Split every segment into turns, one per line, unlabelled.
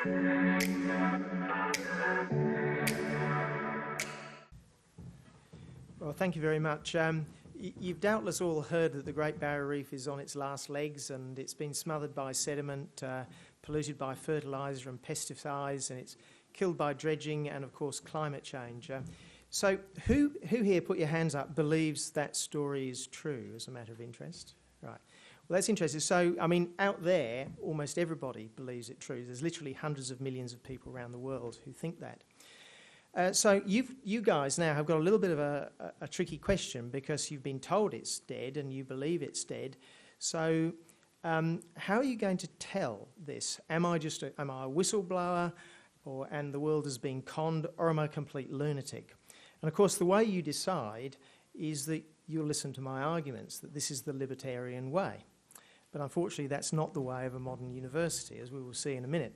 Well, thank you very much. You've doubtless all heard that the Great Barrier Reef is on its last legs, and it's been smothered by sediment, polluted by fertiliser and pesticides, and it's killed by dredging and, of course, climate change. So who here, put your hands up, believes that story is true as a matter of interest? Right. Well, that's interesting. So, I mean, out there, almost everybody believes it true. There's literally hundreds of millions of people around the world who think that. So you guys now have got a little bit of a tricky question, because you've been told it's dead and you believe it's dead. So how are you going to tell this? Am I a whistleblower, and the world has been conned, or am I a complete lunatic? And of course, the way you decide is that you'll listen to my arguments, that this is the libertarian way. But unfortunately, that's not the way of a modern university, as we will see in a minute.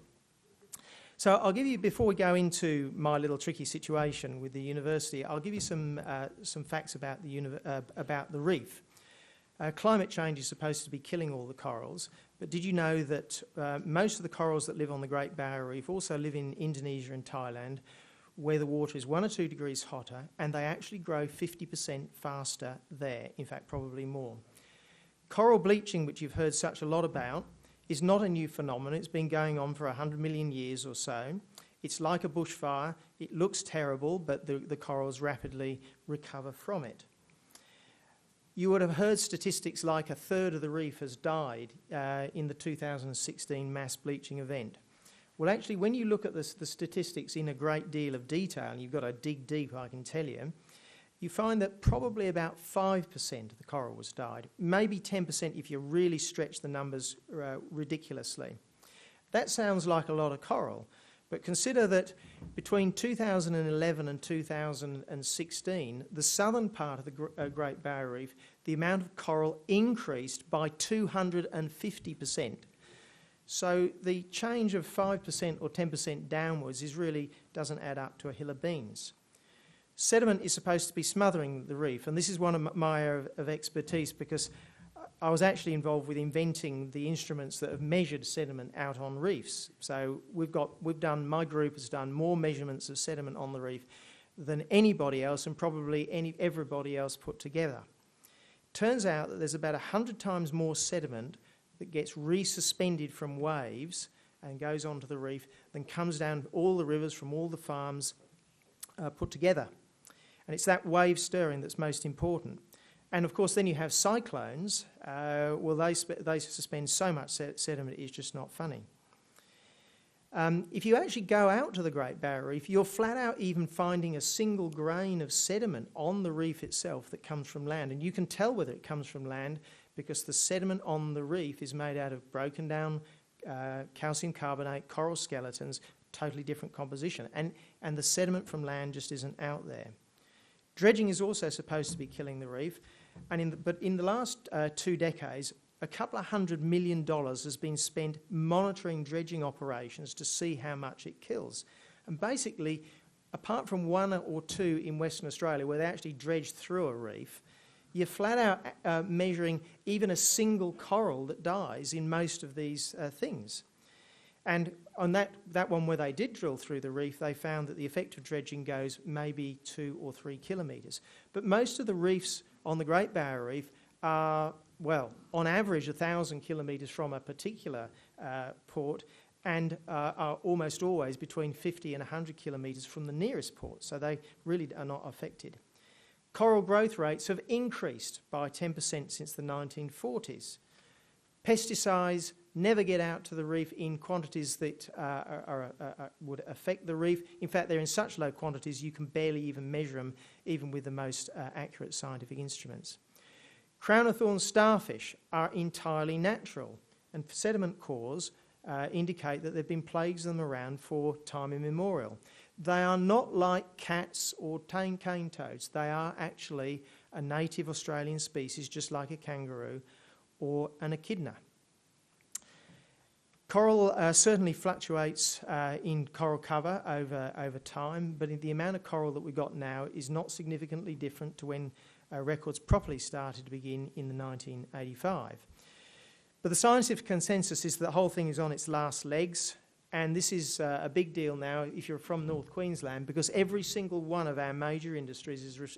So I'll give you, before we go into my little tricky situation with the university, I'll give you some facts about the reef. Climate change is supposed to be killing all the corals, but did you know that most of the corals that live on the Great Barrier Reef also live in Indonesia and Thailand, where the water is 1 or 2 degrees hotter, and they actually grow 50% faster there, in fact probably more. Coral bleaching, which you've heard such a lot about, is not a new phenomenon. It's been going on for 100 million years or so. It's like a bushfire. It looks terrible, but the corals rapidly recover from it. You would have heard statistics like 1/3 of the reef has died in the 2016 mass bleaching event. Well, actually, when you look at the statistics in a great deal of detail, and you've got to dig deep, I can tell you, you find that probably about 5% of the coral has died, maybe 10% if you really stretch the numbers ridiculously. That sounds like a lot of coral, but consider that between 2011 and 2016, the southern part of the Great Barrier Reef, the amount of coral increased by 250%. So the change of 5% or 10% downwards really doesn't add up to a hill of beans. Sediment is supposed to be smothering the reef, and this is one of my area of expertise, because I was actually involved with inventing the instruments that have measured sediment out on reefs. So my group has done more measurements of sediment on the reef than anybody else, and probably everybody else put together. Turns out that there's about 100 times more sediment that gets resuspended from waves and goes onto the reef than comes down all the rivers from all the farms put together. And it's that wave stirring that's most important. And of course, then you have cyclones. They suspend so much sediment, it's just not funny. If you actually go out to the Great Barrier Reef, you're flat out even finding a single grain of sediment on the reef itself that comes from land. And you can tell whether it comes from land because the sediment on the reef is made out of broken down calcium carbonate, coral skeletons, totally different composition. And the sediment from land just isn't out there. Dredging is also supposed to be killing the reef, but in the last 2 decades, a couple of $100 million has been spent monitoring dredging operations to see how much it kills. And basically, apart from 1 or 2 in Western Australia where they actually dredge through a reef, you're flat out measuring even a single coral that dies in most of these things. And on that one where they did drill through the reef, they found that the effect of dredging goes maybe 2 or 3 kilometres. But most of the reefs on the Great Barrier Reef are, well, on average 1,000 kilometres from a particular port, and are almost always between 50 and 100 kilometres from the nearest port, so they really are not affected. Coral growth rates have increased by 10% since the 1940s. Pesticides never get out to the reef in quantities that would affect the reef. In fact, they're in such low quantities you can barely even measure them, even with the most accurate scientific instruments. Crown of thorns starfish are entirely natural, and sediment cores indicate that there have been plagues of them around for time immemorial. They are not like cats or tame cane toads. They are actually a native Australian species, just like a kangaroo or an echidna. Coral certainly fluctuates in coral cover over time, but the amount of coral that we've got now is not significantly different to when records properly started to begin in the 1985. But the scientific consensus is that the whole thing is on its last legs, And this is a big deal now if you're from North Queensland, because every single one of our major industries is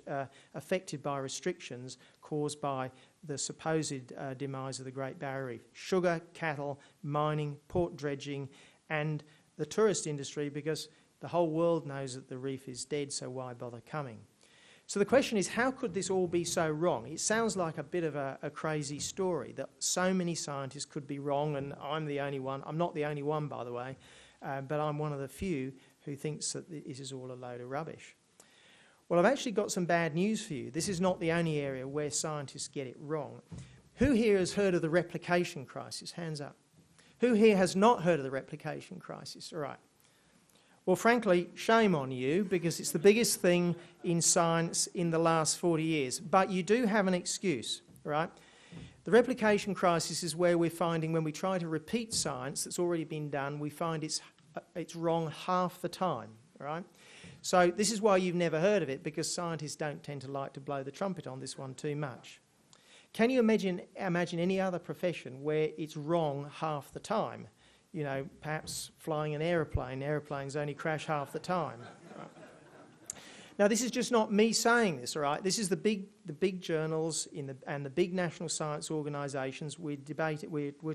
affected by restrictions caused by the supposed demise of the Great Barrier Reef. Sugar, cattle, mining, port dredging, and the tourist industry, because the whole world knows that the reef is dead, so why bother coming? So the question is, how could this all be so wrong? It sounds like a bit of a crazy story, that so many scientists could be wrong, and I'm the only one. I'm not the only one, by the way, but I'm one of the few who thinks that this is all a load of rubbish. Well, I've actually got some bad news for you. This is not the only area where scientists get it wrong. Who here has heard of the replication crisis? Hands up. Who here has not heard of the replication crisis? All right. Well, frankly, shame on you, because it's the biggest thing in science in the last 40 years. But you do have an excuse, right? The replication crisis is where we're finding, when we try to repeat science that's already been done, we find it's wrong half the time, right? So this is why you've never heard of it, because scientists don't tend to like to blow the trumpet on this one too much. Can you imagine any other profession where it's wrong half the time? You know, perhaps flying an aeroplane. Aeroplanes only crash half the time. Right? Now, this is just not me saying this, all right? This is the big journals and the big national science organisations. We're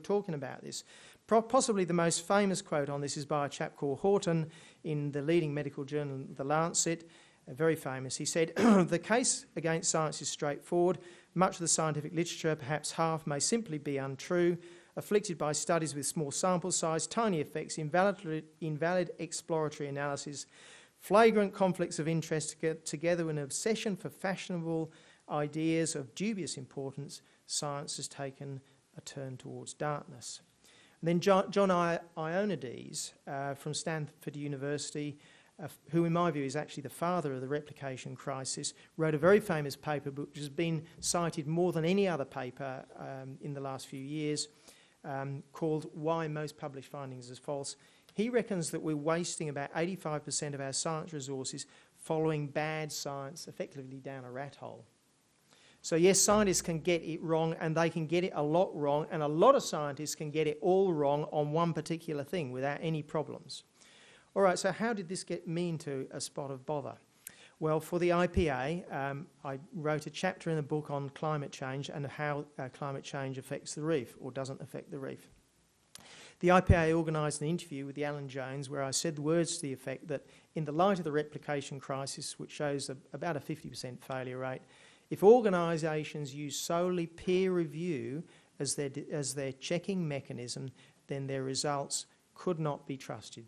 talking about this. Possibly the most famous quote on this is by a chap called Horton in the leading medical journal, The Lancet. Very famous. He said, "The case against science is straightforward. Much of the scientific literature, perhaps half, may simply be untrue. Afflicted by studies with small sample size, tiny effects, invalid exploratory analysis, flagrant conflicts of interest together with an obsession for fashionable ideas of dubious importance, science has taken a turn towards darkness." And then John Ioannidis from Stanford University, who in my view is actually the father of the replication crisis, wrote a very famous paper which has been cited more than any other paper in the last few years, called "Why Most Published Findings Are False." He reckons that we're wasting about 85% of our science resources following bad science, effectively down a rat hole. So yes, scientists can get it wrong, and they can get it a lot wrong, and a lot of scientists can get it all wrong on one particular thing without any problems. All right, so how did this get me into a spot of bother? Well, for the IPA, I wrote a chapter in the book on climate change and how climate change affects the reef, or doesn't affect the reef. The IPA organised an interview with the Alan Jones where I said the words to the effect that in the light of the replication crisis, which shows about a 50% failure rate, if organisations use solely peer review as their checking mechanism, then their results could not be trusted.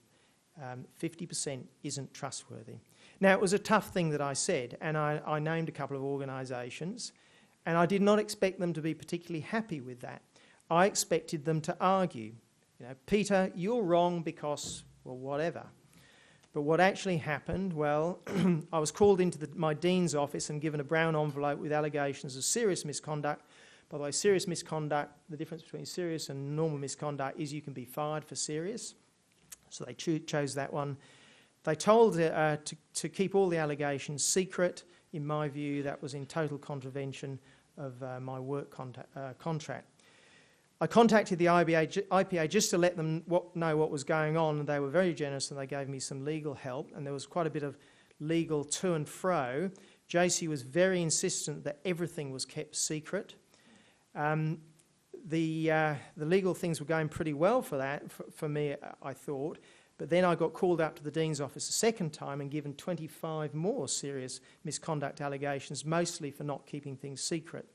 50% isn't trustworthy. Now, it was a tough thing that I said, and I named a couple of organisations, and I did not expect them to be particularly happy with that. I expected them to argue. You know, Peter, you're wrong because, well, whatever. But what actually happened, well, I was called into my dean's office and given a brown envelope with allegations of serious misconduct. By the way, serious misconduct, the difference between serious and normal misconduct is you can be fired for serious. So they chose that one. They told to keep all the allegations secret. In my view, that was in total contravention of my work contract. I contacted the IPA just to let them know what was going on, and they were very generous, and they gave me some legal help, and there was quite a bit of legal to and fro. JC was very insistent that everything was kept secret. The legal things were going pretty well for me, I thought. But then I got called up to the Dean's office a second time and given 25 more serious misconduct allegations, mostly for not keeping things secret.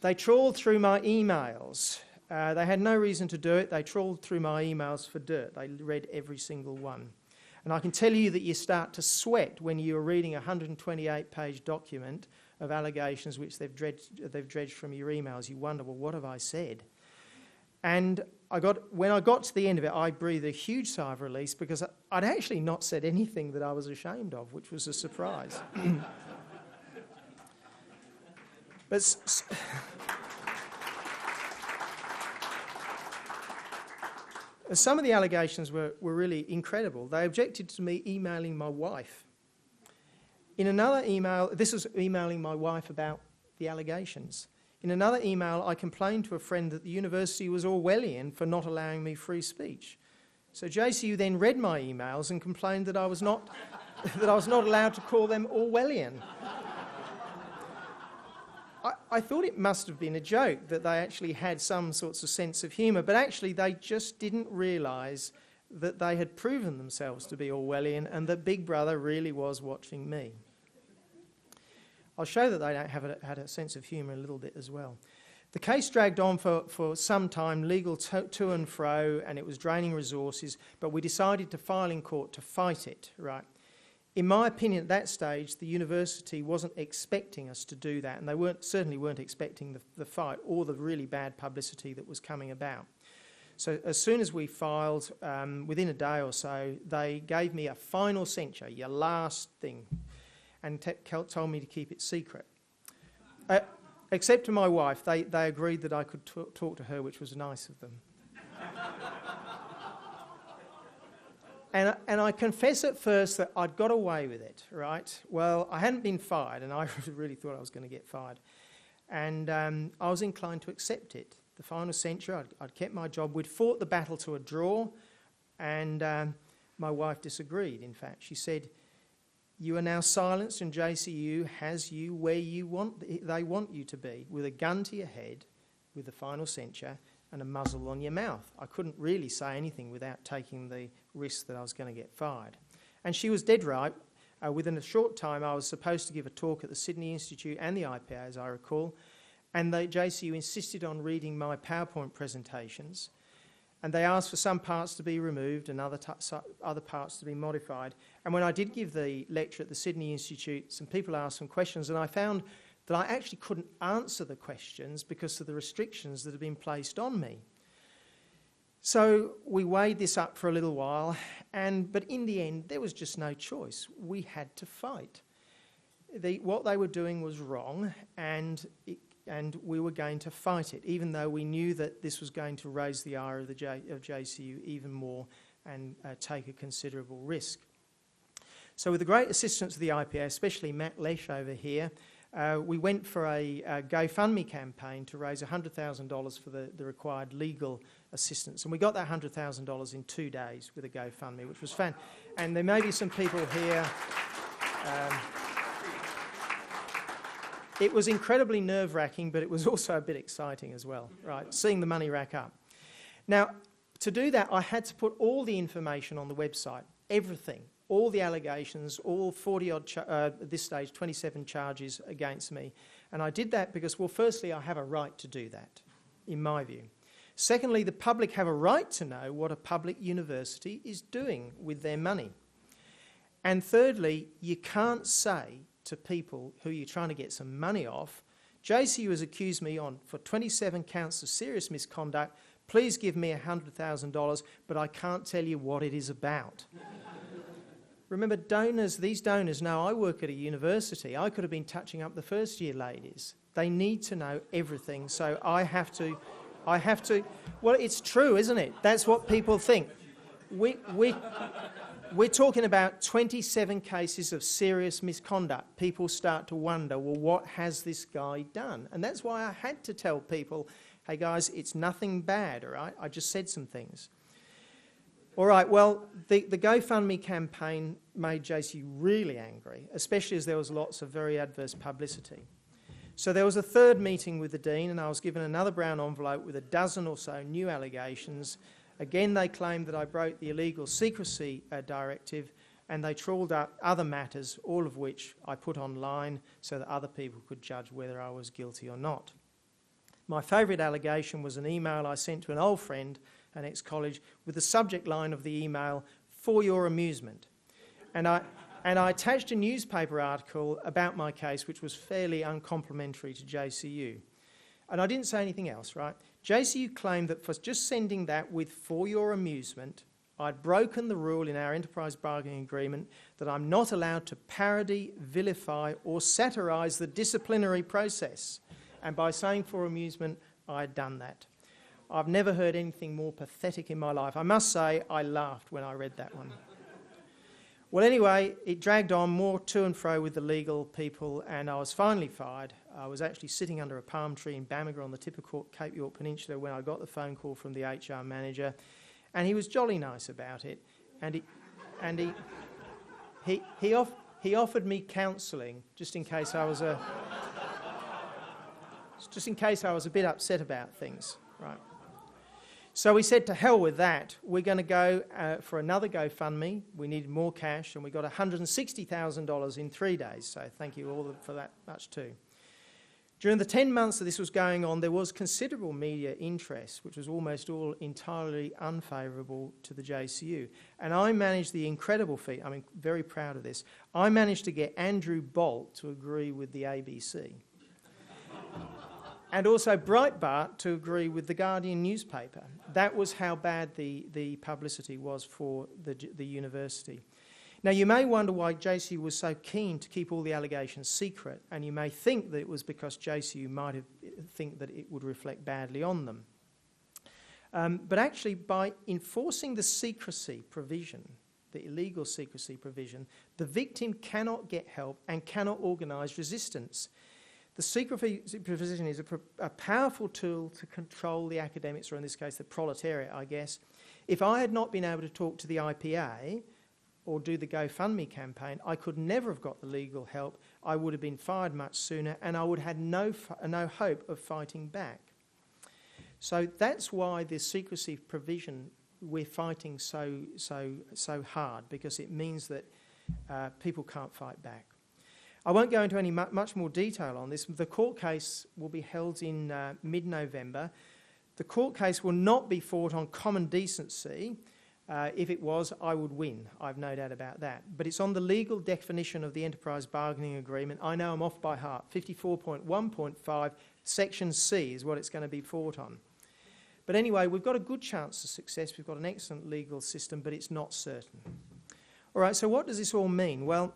They trawled through my emails. They had no reason to do it. They trawled through my emails for dirt. They read every single one. And I can tell you that you start to sweat when you're reading a 128-page document of allegations which they've dredged from your emails. You wonder, well, what have I said? And when I got to the end of it, I breathed a huge sigh of release because I'd actually not said anything that I was ashamed of, which was a surprise. But some of the allegations were really incredible. They objected to me emailing my wife. In another email, this was emailing my wife about the allegations. In another email, I complained to a friend that the university was Orwellian for not allowing me free speech. So JCU then read my emails and complained that I was not that I was not allowed to call them Orwellian. I thought it must have been a joke, that they actually had some sorts of sense of humour, but actually they just didn't realise that they had proven themselves to be Orwellian and that Big Brother really was watching me. I'll show that they don't had a sense of humour a little bit as well. The case dragged on for some time, legal to and fro, and it was draining resources, but we decided to file in court to fight it, right? In my opinion, at that stage, the university wasn't expecting us to do that, and they certainly weren't expecting the fight or the really bad publicity that was coming about. So as soon as we filed, within a day or so, they gave me a final censure, your last thing, and told me to keep it secret. Except to my wife, they agreed that I could talk to her, which was nice of them. And I confess at first that I'd got away with it, right? Well, I hadn't been fired, and I really thought I was going to get fired. And I was inclined to accept it. The final censure, I'd kept my job. We'd fought the battle to a draw, and my wife disagreed, in fact. She said, "You are now silenced, and JCU has you where they want you to be, with a gun to your head, with the final censure, and a muzzle on your mouth." I couldn't really say anything without taking the risk that I was going to get fired. And she was dead right. Within a short time, I was supposed to give a talk at the Sydney Institute and the IPA, as I recall, and the JCU insisted on reading my PowerPoint presentations, and they asked for some parts to be removed and other parts to be modified. And when I did give the lecture at the Sydney Institute, some people asked some questions, and I found that I actually couldn't answer the questions because of the restrictions that had been placed on me. So we weighed this up for a little while, but in the end, there was just no choice. We had to fight. What they were doing was wrong, and we were going to fight it, even though we knew that this was going to raise the ire of JCU even more and take a considerable risk. So with the great assistance of the IPA, especially Matt Lesh over here, we went for a GoFundMe campaign to raise $100,000 for the required legal assistance. And we got that $100,000 in 2 days with a GoFundMe, which was fun. And there may be some people here. It was incredibly nerve-wracking, but it was also a bit exciting as well, right? Seeing the money rack up. Now, to do that, I had to put all the information on the website, everything. All the allegations, all 40-odd, at this stage, 27 charges against me. And I did that because, well, firstly, I have a right to do that, in my view. Secondly, the public have a right to know what a public university is doing with their money. And thirdly, you can't say to people who you're trying to get some money off, JCU has accused me for 27 counts of serious misconduct, please give me $100,000, but I can't tell you what it is about. Remember, these donors know I work at a university. I could have been touching up the first-year ladies. They need to know everything, so I have to, well, it's true, isn't it? That's what people think. We're talking about 27 cases of serious misconduct. People start to wonder, well, what has this guy done? And that's why I had to tell people, hey, guys, it's nothing bad, all right? I just said some things. All right, well, the GoFundMe campaign made JCU really angry, especially as there was lots of very adverse publicity. So there was a third meeting with the Dean, and I was given another brown envelope with a dozen or so new allegations. Again, they claimed that I broke the illegal secrecy directive, and they trawled up other matters, all of which I put online so that other people could judge whether I was guilty or not. My favourite allegation was an email I sent to an old friend, an ex-college, with the subject line of the email, "For your amusement." And I attached a newspaper article about my case, which was fairly uncomplimentary to JCU. And I didn't say anything else, right? JCU claimed that for just sending that with "for your amusement," I'd broken the rule in our enterprise bargaining agreement that I'm not allowed to parody, vilify, or satirise the disciplinary process. And by saying "for amusement," I'd done that. I've never heard anything more pathetic in my life. I must say, I laughed when I read that one. Well, anyway, it dragged on more to and fro with the legal people, and I was finally fired. I was actually sitting under a palm tree in Bamaga on the tip of Cape York Peninsula when I got the phone call from the HR manager, And he was jolly nice about it, and he offered me counselling just in case I was a bit upset about things, right? So we said, to hell with that. We're going to go for another GoFundMe. We needed more cash, and we got $160,000 in 3 days. So thank you all for that much too. During the 10 months that this was going on, there was considerable media interest, which was almost all entirely unfavourable to the JCU. And I managed the incredible feat, I'm very proud of this, I managed to get Andrew Bolt to agree with the ABC. And also Breitbart to agree with the Guardian newspaper. That was how bad the publicity was for the university. Now, you may wonder why JCU was so keen to keep all the allegations secret, and you may think that it was because JCU might have think that it would reflect badly on them. But actually, by enforcing the secrecy provision, the illegal secrecy provision, the victim cannot get help and cannot organise resistance. The secrecy provision is a powerful tool to control the academics, or in this case the proletariat, I guess. If I had not been able to talk to the IPA or do the GoFundMe campaign, I could never have got the legal help. I would have been fired much sooner, and I would have had no hope of fighting back. So that's why this secrecy provision we're fighting so hard, because it means that people can't fight back. I won't go into any much more detail on this. The court case will be held in mid-November. The court case will not be fought on common decency. If it was, I would win. I've no doubt about that. But it's on the legal definition of the enterprise bargaining agreement. I know I'm off by heart. 54.1.5, section C is what it's going to be fought on. But anyway, we've got a good chance of success. We've got an excellent legal system, but it's not certain. All right, so what does this all mean? Well,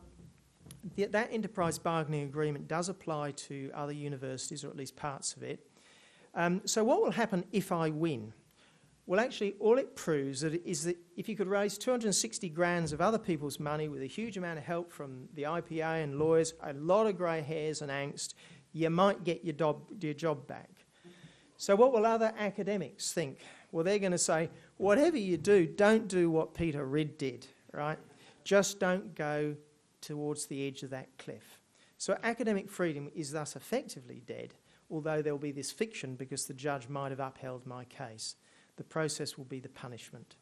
that enterprise bargaining agreement does apply to other universities, or at least parts of it. So what will happen if I win? Well, actually, all it proves is that if you could raise 260 grand of other people's money with a huge amount of help from the IPA and lawyers, a lot of grey hairs and angst, you might get your job back. So what will other academics think? Well, they're going to say, whatever you do, don't do what Peter Ridd did, right? Just don't go towards the edge of that cliff. So academic freedom is thus effectively dead, although there will be this fiction because the judge might have upheld my case. The process will be the punishment,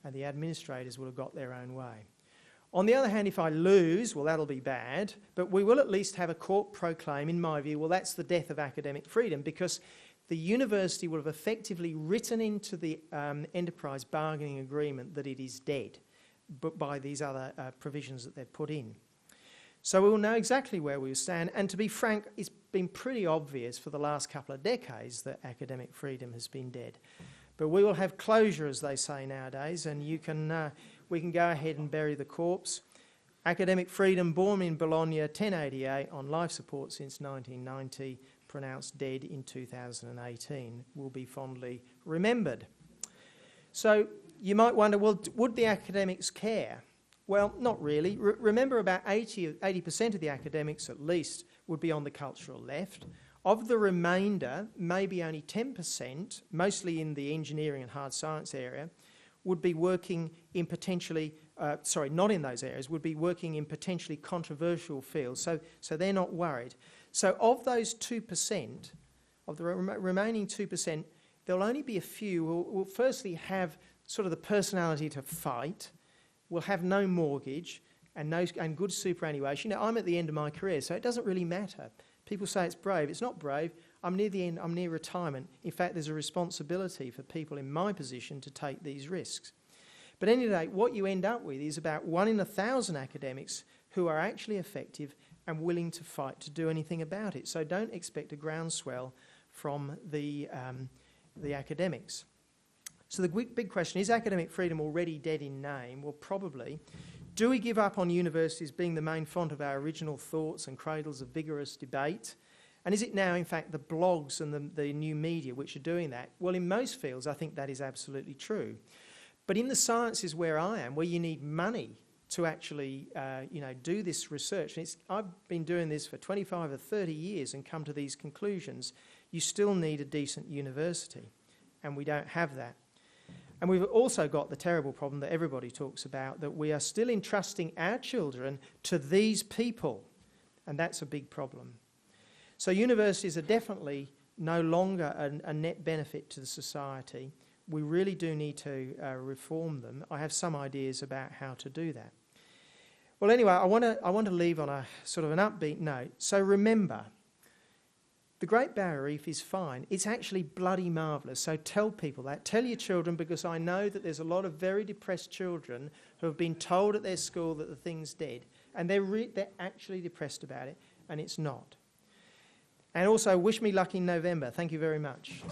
and the administrators will have got their own way. On the other hand, if I lose, well, that'll be bad, but we will at least have a court proclaim, in my view, well, that's the death of academic freedom, because the university will have effectively written into the enterprise bargaining agreement that it is dead, but by these other provisions that they've put in. So we will know exactly where we stand, and to be frank, it's been pretty obvious for the last couple of decades that academic freedom has been dead. But we will have closure, as they say nowadays, and we can go ahead and bury the corpse. Academic freedom, born in Bologna 1088, on life support since 1990, pronounced dead in 2018, will be fondly remembered. So you might wonder, well, would the academics care? Well, not really. Remember, about 80% of the academics, at least, would be on the cultural left. Of the remainder, maybe only 10%, mostly in the engineering and hard science area, would be working in potentially, not in those areas, would be working in potentially controversial fields. So they're not worried. So of those 2%, of the remaining 2%, there'll only be a few who will firstly have sort of the personality to fight, will have no mortgage and good superannuation. You know, I'm at the end of my career, so it doesn't really matter. People say it's brave. It's not brave. I'm near the end. I'm near retirement. In fact, there's a responsibility for people in my position to take these risks. But anyway, what you end up with is about 1 in 1,000 academics who are actually effective and willing to fight to do anything about it. So don't expect a groundswell from the academics. So the big question, is academic freedom already dead in name? Well, probably. Do we give up on universities being the main font of our original thoughts and cradles of vigorous debate? And is it now, in fact, the blogs and the new media which are doing that? Well, in most fields, I think that is absolutely true. But in the sciences where I am, where you need money to actually do this research, and I've been doing this for 25 or 30 years and come to these conclusions, you still need a decent university, and we don't have that. And we've also got the terrible problem that everybody talks about, that we are still entrusting our children to these people, and that's a big problem. So universities are definitely no longer a net benefit to the society. We really do need to reform them. I have some ideas about how to do that. Well, anyway, I want to leave on a sort of an upbeat note. So remember, the Great Barrier Reef is fine. It's actually bloody marvellous. So tell people that. Tell your children, because I know that there's a lot of very depressed children who have been told at their school that the thing's dead. And they're actually depressed about it, and it's not. And also, wish me luck in November. Thank you very much.